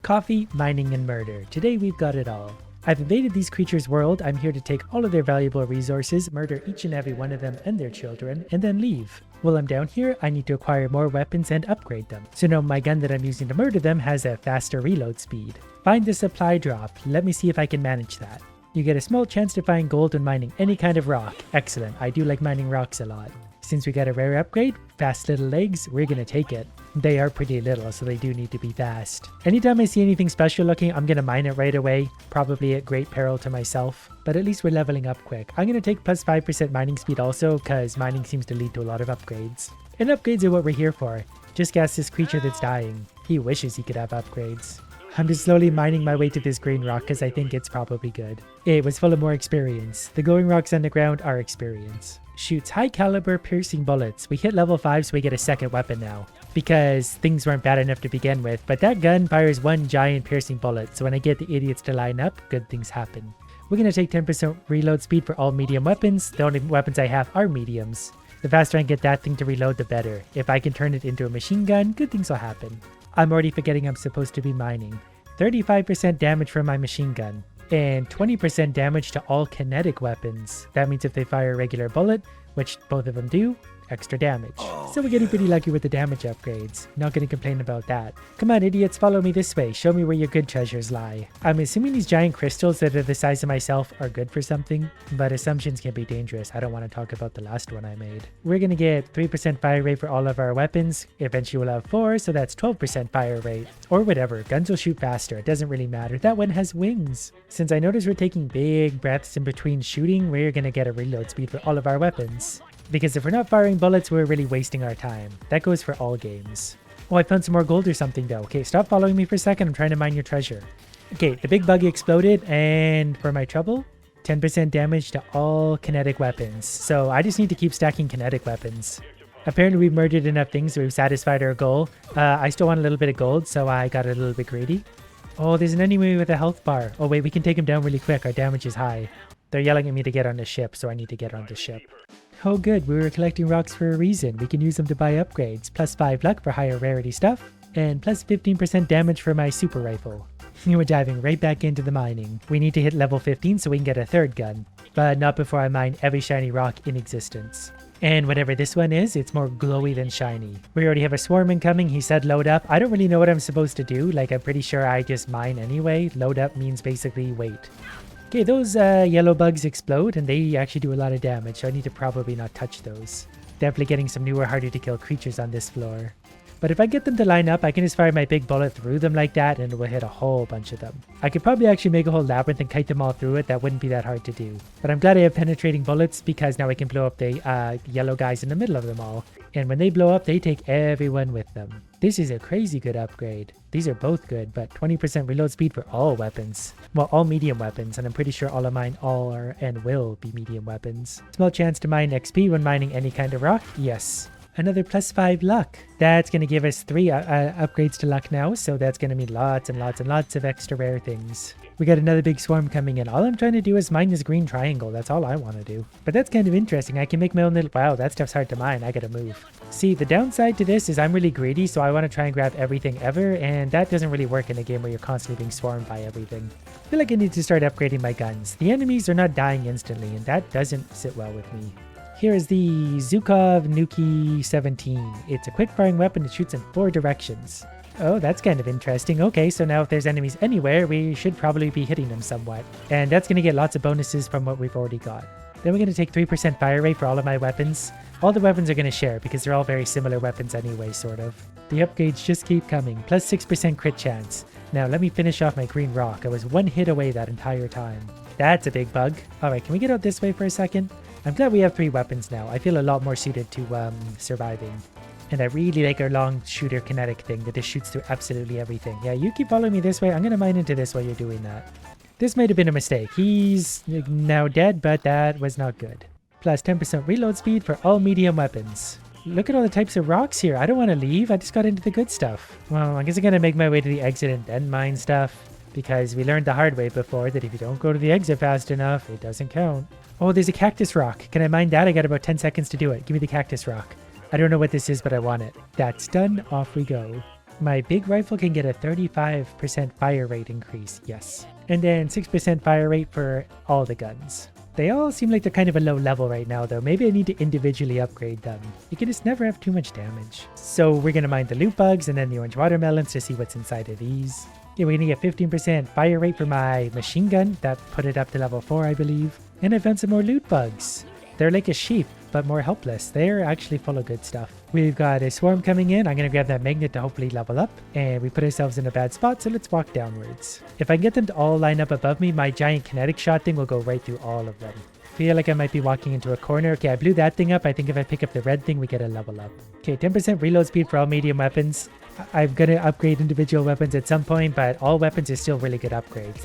coffee, mining, and murder. Today we've got it all. I've invaded these creatures' world. I'm here to take all of their valuable resources, murder each and every one of them and their children, and then leave. While I'm down here, I need to acquire more weapons and upgrade them. So now my gun that I'm using to murder them has a faster reload speed. Find the supply drop. Let me see if I can manage that. You get a small chance to find gold when mining any kind of rock. Excellent. I do like mining rocks a lot. Since we got a rare upgrade, fast little legs, we're gonna take it. They are pretty little, so they do need to be fast. Anytime I see anything special looking, I'm gonna mine it right away, probably at great peril to myself, but at least we're leveling up quick. I'm gonna take plus 5% mining speed also, cause mining seems to lead to a lot of upgrades. And upgrades are what we're here for. Just gas this creature that's dying. He wishes he could have upgrades. I'm just slowly mining my way to this green rock because I think it's probably good. It was full of more experience. The glowing rocks underground are experience. Shoots high caliber piercing bullets. We hit level 5 so we get a second weapon now. Because things weren't bad enough to begin with, but that gun fires one giant piercing bullet, so when I get the idiots to line up, good things happen. We're going to take 10% reload speed for all medium weapons. The only weapons I have are mediums. The faster I can get that thing to reload, the better. If I can turn it into a machine gun, good things will happen. I'm already forgetting I'm supposed to be mining. 35% damage from my machine gun. And 20% damage to all kinetic weapons. That means if they fire a regular bullet, which both of them do, extra damage. So we're getting pretty lucky with the damage upgrades. Not gonna complain about that. Come on idiots, follow me this way. Show me where your good treasures lie. I'm assuming these giant crystals that are the size of myself are good for something, but assumptions can be dangerous. I don't want to talk about the last one I made. We're gonna get 3% fire rate for all of our weapons. Eventually we'll have 4, so that's 12% fire rate. Or whatever, guns will shoot faster. It doesn't really matter. That one has wings. Since I notice we're taking big breaths in between shooting, we're gonna get a reload speed for all of our weapons. Because if we're not firing bullets, we're really wasting our time. That goes for all games. Oh, I found some more gold or something though. Okay, stop following me for a second. I'm trying to mine your treasure. Okay, the big buggy exploded, and for my trouble, 10% damage to all kinetic weapons. So I just need to keep stacking kinetic weapons. Apparently we've murdered enough things, so we've satisfied our goal. I still want a little bit of gold, so I got a little bit greedy. Oh, there's an enemy with a health bar. Oh wait, we can take him down really quick. Our damage is high. They're yelling at me to get on the ship, so I need to get on the ship. Oh good, we were collecting rocks for a reason. We can use them to buy upgrades. Plus 5 luck for higher rarity stuff. And plus 15% damage for my super rifle. We're diving right back into the mining. We need to hit level 15 so we can get a third gun. But not before I mine every shiny rock in existence. And whatever this one is, it's more glowy than shiny. We already have a swarm incoming. He said load up. I don't really know what I'm supposed to do. Like, I'm pretty sure I just mine anyway. Load up means basically wait. Okay, those yellow bugs explode and they actually do a lot of damage, so I need to probably not touch those. Definitely getting some newer, harder to kill creatures on this floor. But if I get them to line up, I can just fire my big bullet through them like that and it will hit a whole bunch of them. I could probably actually make a whole labyrinth and kite them all through it. That wouldn't be that hard to do. But I'm glad I have penetrating bullets because now I can blow up the yellow guys in the middle of them all. And when they blow up, they take everyone with them. This is a crazy good upgrade. These are both good, but 20% reload speed for all weapons. Well, all medium weapons, and I'm pretty sure all of mine are and will be medium weapons. Small chance to mine XP when mining any kind of rock? Yes. Another plus 5 luck. That's going to give us 3 upgrades to luck now, so that's going to mean lots and lots and lots of extra rare things. We got another big swarm coming in. All I'm trying to do is mine this green triangle. That's all I want to do. But that's kind of interesting. I can make my own little... Wow, that stuff's hard to mine. I gotta move. See, the downside to this is I'm really greedy, so I want to try and grab everything ever, and that doesn't really work in a game where you're constantly being swarmed by everything. I feel like I need to start upgrading my guns. The enemies are not dying instantly, and that doesn't sit well with me. Here is the Zukov Nuki 17. It's a quick-firing weapon that shoots in 4 directions. Oh, that's kind of interesting. Okay, so now if there's enemies anywhere, we should probably be hitting them somewhat. And that's going to get lots of bonuses from what we've already got. Then we're going to take 3% fire rate for all of my weapons. All the weapons are going to share because they're all very similar weapons anyway, sort of. The upgrades just keep coming. Plus 6% crit chance. Now let me finish off my green rock. I was 1 hit away that entire time. That's a big bug. Alright, can we get out this way for a second? I'm glad we have 3 weapons now. I feel a lot more suited to surviving. And I really like our long shooter kinetic thing that just shoots through absolutely everything. Yeah, you keep following me this way. I'm going to mine into this while you're doing that. This might have been a mistake. He's now dead, but that was not good. Plus 10% reload speed for all medium weapons. Look at all the types of rocks here. I don't want to leave. I just got into the good stuff. Well, I guess I'm going to make my way to the exit and then mine stuff. Because we learned the hard way before that if you don't go to the exit fast enough, it doesn't count. Oh, there's a cactus rock. Can I mine that? I got about 10 seconds to do it. Give me the cactus rock. I don't know what this is, but I want it. That's done. Off we go. My big rifle can get a 35% fire rate increase, yes. And then 6% fire rate for all the guns. They all seem like they're kind of a low level right now though. Maybe I need to individually upgrade them. You can just never have too much damage. So we're going to mine the loot bugs and then the orange watermelons to see what's inside of these. Okay, we're going to get 15% fire rate for my machine gun. That put it up to level 4, I believe. And I found some more loot bugs. They're like a sheep, but more helpless. They're actually full of good stuff. We've got a swarm coming in. I'm going to grab that magnet to hopefully level up. And we put ourselves in a bad spot, so let's walk downwards. If I can get them to all line up above me, my giant kinetic shot thing will go right through all of them. Feel like I might be walking into a corner. Okay, I blew that thing up. I think if I pick up the red thing, we get a level up. Okay, 10% reload speed for all medium weapons. I'm going to upgrade individual weapons at some point, but all weapons are still really good upgrades.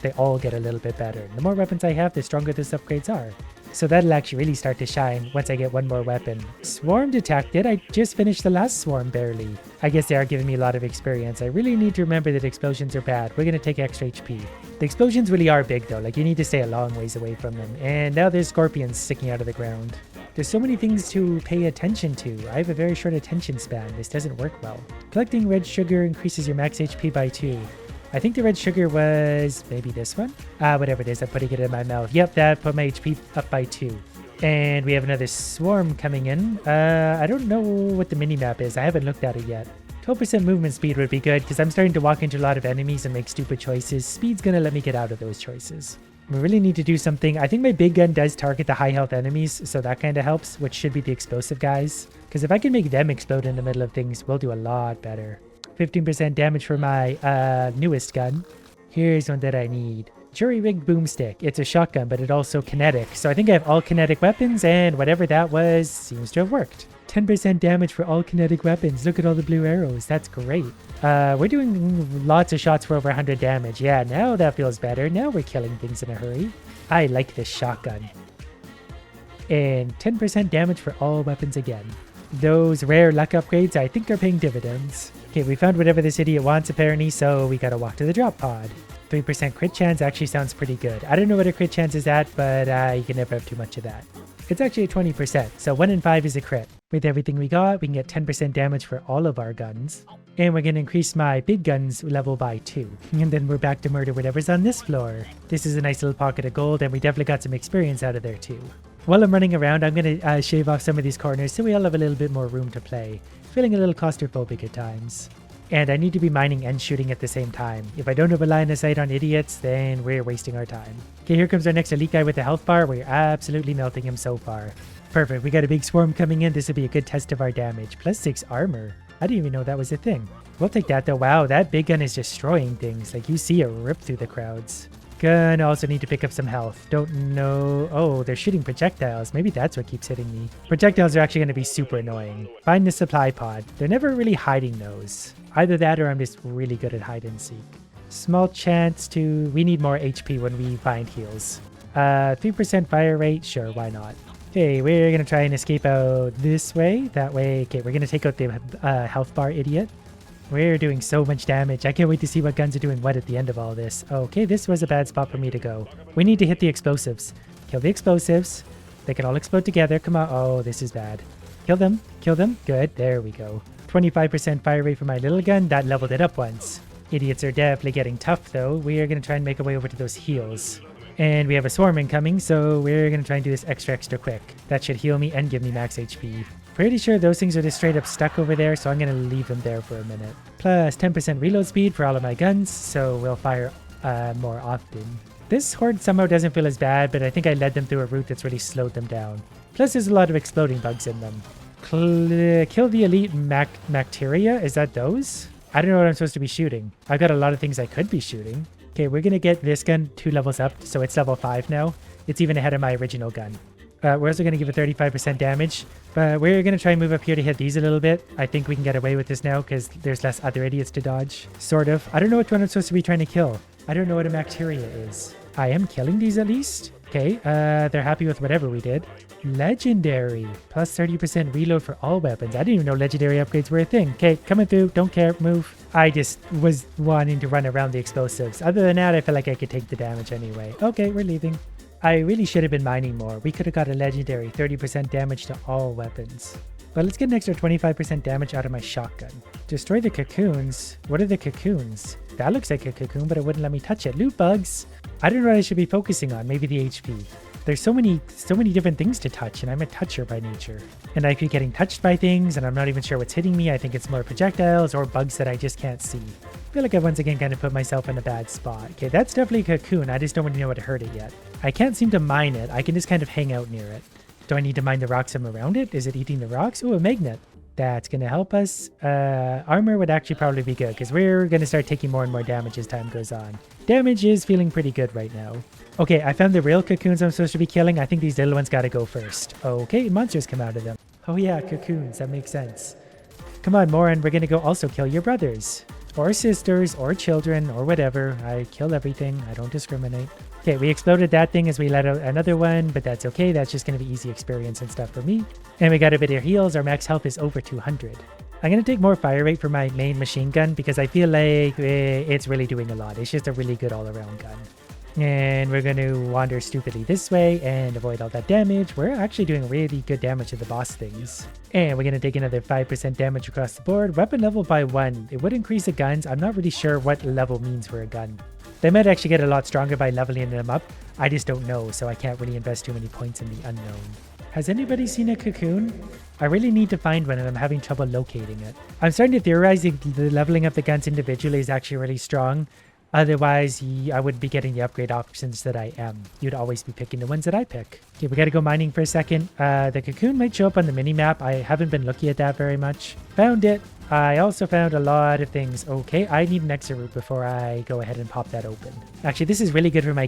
They all get a little bit better. The more weapons I have, the stronger those upgrades are. So that'll actually really start to shine once I get one more weapon. Swarm detected. I just finished the last swarm barely. I guess they are giving me a lot of experience. I really need to remember that explosions are bad. We're going to take extra HP. The explosions really are big though. Like you need to stay a long ways away from them. And now there's scorpions sticking out of the ground. There's so many things to pay attention to. I have a very short attention span. This doesn't work well. Collecting red sugar increases your max HP by 2. I think the red sugar was maybe this one. Whatever it is, I'm putting it in my mouth. Yep, that put my HP up by 2. And we have another swarm coming in. I don't know what the mini-map is. I haven't looked at it yet. 12% movement speed would be good because I'm starting to walk into a lot of enemies and make stupid choices. Speed's going to let me get out of those choices. We really need to do something. I think my big gun does target the high health enemies, so that kind of helps, which should be the explosive guys. Because if I can make them explode in the middle of things, we'll do a lot better. 15% damage for my newest gun. Here's one that I need. Jury-rigged boomstick. It's a shotgun, but it's also kinetic. So I think I have all kinetic weapons, and whatever that was seems to have worked. 10% damage for all kinetic weapons. Look at all the blue arrows. That's great. We're doing lots of shots for over 100 damage. Yeah, now that feels better. Now we're killing things in a hurry. I like this shotgun. And 10% damage for all weapons again. Those rare luck upgrades I think are paying dividends. Okay, we found whatever this idiot wants apparently, so we gotta walk to the drop pod. 3% crit chance actually sounds pretty good. I don't know what a crit chance is at, but you can never have too much of that. It's actually 20%, so 1 in 5 is a crit. With everything we got, we can get 10% damage for all of our guns. And we're going to increase my big guns level by 2. And then we're back to murder whatever's on this floor. This is a nice little pocket of gold, and we definitely got some experience out of there too. While I'm running around, I'm going to shave off some of these corners so we all have a little bit more room to play. Feeling a little claustrophobic at times. And I need to be mining and shooting at the same time. If I don't have a line of sight on idiots, then we're wasting our time. Okay, here comes our next elite guy with the health bar. We're absolutely melting him so far. Perfect, we got a big swarm coming in. This will be a good test of our damage. Plus 6 armor. I didn't even know that was a thing. We'll take that though. Wow, that big gun is destroying things. Like you see it rip through the crowds. Gonna also need to pick up some health. Don't know. Oh, they're shooting projectiles. Maybe that's what keeps hitting me. Projectiles are actually going to be super annoying. Find the supply pod. They're never really hiding those. Either that or I'm just really good at hide and seek. Small chance to... We need more HP when we find heals. 3% fire rate? Sure, why not? Okay, we're going to try and escape out this way. That way... Okay, we're going to take out the health bar idiot. We're doing so much damage. I can't wait to see what guns are doing what at the end of all this. Okay, this was a bad spot for me to go. We need to hit the explosives. Kill the explosives. They can all explode together. Come on. Oh, this is bad. Kill them. Kill them. Good. There we go. 25% fire rate for my little gun. That leveled it up once. Idiots are definitely getting tough, though. We are going to try and make our way over to those heals. And we have a swarm incoming, so we're going to try and do this extra quick. That should heal me and give me max HP. Pretty sure those things are just straight up stuck over there, so I'm going to leave them there for a minute. Plus 10% reload speed for all of my guns, so we'll fire more often. This horde somehow doesn't feel as bad, but I think I led them through a route that's really slowed them down. Plus there's a lot of exploding bugs in them. Kill the elite bacteria? Is that those? I don't know what I'm supposed to be shooting. I've got a lot of things I could be shooting. Okay, we're going to get this gun 2 levels up, so it's level 5 now. It's even ahead of my original gun. We're also going to give it 35% damage, but we're going to try and move up here to hit these a little bit. I think we can get away with this now because there's less other idiots to dodge. Sort of. I don't know which one I'm supposed to be trying to kill. I don't know what a bacteria is. I am killing these at least. Okay, they're happy with whatever we did. Legendary. Plus 30% reload for all weapons. I didn't even know legendary upgrades were a thing. Okay, coming through. Don't care. Move. I just was wanting to run around the explosives. Other than that, I feel like I could take the damage anyway. Okay, we're leaving. I really should have been mining more. We could have got a legendary 30% damage to all weapons. But let's get an extra 25% damage out of my shotgun. Destroy the cocoons. What are the cocoons? That looks like a cocoon, but it wouldn't let me touch it. Loot bugs. I don't know what I should be focusing on. Maybe the HP. There's so many different things to touch, and I'm a toucher by nature. And I keep getting touched by things, and I'm not even sure what's hitting me. I think it's more projectiles or bugs that I just can't see. I feel like I've once again kind of put myself in a bad spot. Okay, that's definitely a cocoon. I just don't really know how to hurt it yet. I can't seem to mine it. I can just kind of hang out near it. Do I need to mine the rocks from around it? Is it eating the rocks? Ooh, a magnet. That's going to help us. Armor would actually probably be good because we're going to start taking more and more damage as time goes on. Damage is feeling pretty good right now. Okay, I found the real cocoons I'm supposed to be killing. I think these little ones got to go first. Okay, monsters come out of them. Oh yeah, cocoons. That makes sense. Come on, Moran. We're going to go also kill your brothers. Or sisters, or children, or whatever. I kill everything. I don't discriminate. Okay, we exploded that thing as we let out another one, but that's okay. That's just going to be easy experience and stuff for me. And we got a bit of heals. Our max health is over 200. I'm going to take more fire rate for my main machine gun because I feel like it's really doing a lot. It's just a really good all-around gun. And we're going to wander stupidly this way and avoid all that damage. We're actually doing really good damage to the boss things. And we're going to take another 5% damage across the board. Weapon level by 1. It would increase the guns. I'm not really sure what level means for a gun. They might actually get a lot stronger by leveling them up. I just don't know, so I can't really invest too many points in the unknown. Has anybody seen a cocoon? I really need to find one and I'm having trouble locating it. I'm starting to theorize the leveling up the guns individually is actually really strong. Otherwise, I wouldn't be getting the upgrade options that I am. You'd always be picking the ones that I pick. Okay, we gotta go mining for a second. The cocoon might show up on the mini-map. I haven't been looking at that very much. Found it. I also found a lot of things. Okay, I need an exit route before I go ahead and pop that open. Actually, this is really good for my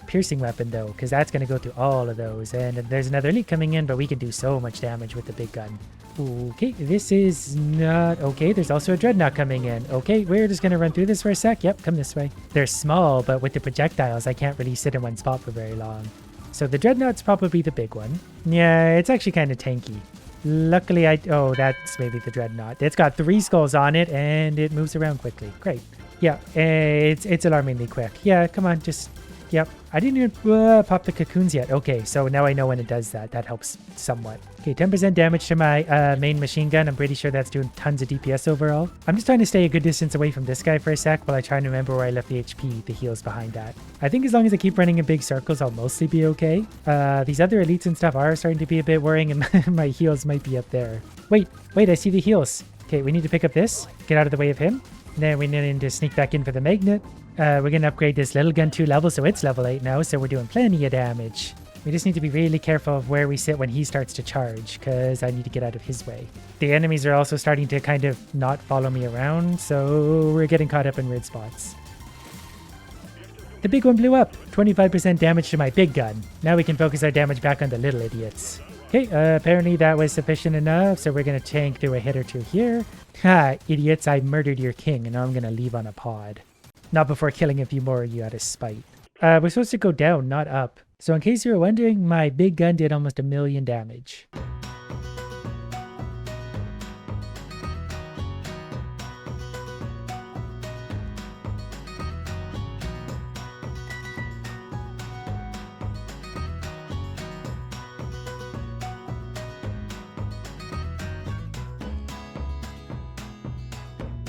piercing weapon, though, because that's going to go through all of those. And there's another elite coming in, but we can do so much damage with the big gun. Okay, this is not... Okay, there's also a dreadnought coming in. Okay, we're just going to run through this for a sec. Yep, come this way. They're small, but with the projectiles, I can't really sit in one spot for very long. So the dreadnought's probably the big one. Yeah, it's actually kind of tanky. Luckily, oh, that's maybe the dreadnought. It's got 3 skulls on it, and it moves around quickly. Great. Yeah, it's alarmingly quick. Yeah, come on, just... Yep. I didn't even pop the cocoons yet. Okay, so now I know when it does that. That helps somewhat. Okay, 10% damage to my main machine gun. I'm pretty sure that's doing tons of DPS overall. I'm just trying to stay a good distance away from this guy for a sec while I try and remember where I left the HP, the heals behind that. I think as long as I keep running in big circles, I'll mostly be okay. These other elites and stuff are starting to be a bit worrying, and my heals might be up there. Wait, I see the heals. Okay, we need to pick up this. Get out of the way of him. Then we need to sneak back in for the magnet. We're going to upgrade this little gun 2 level, so it's level 8 now, so we're doing plenty of damage. We just need to be really careful of where we sit when he starts to charge, because I need to get out of his way. The enemies are also starting to kind of not follow me around, so we're getting caught up in weird spots. The big one blew up. 25% damage to my big gun. Now we can focus our damage back on the little idiots. Okay, apparently that was sufficient enough, so we're going to tank through a hit or 2 here. Ha, idiots, I murdered your king, and now I'm going to leave on a pod. Not before killing a few more of you out of spite. We're supposed to go down, not up. So in case you were wondering, my big gun did almost 1,000,000 damage.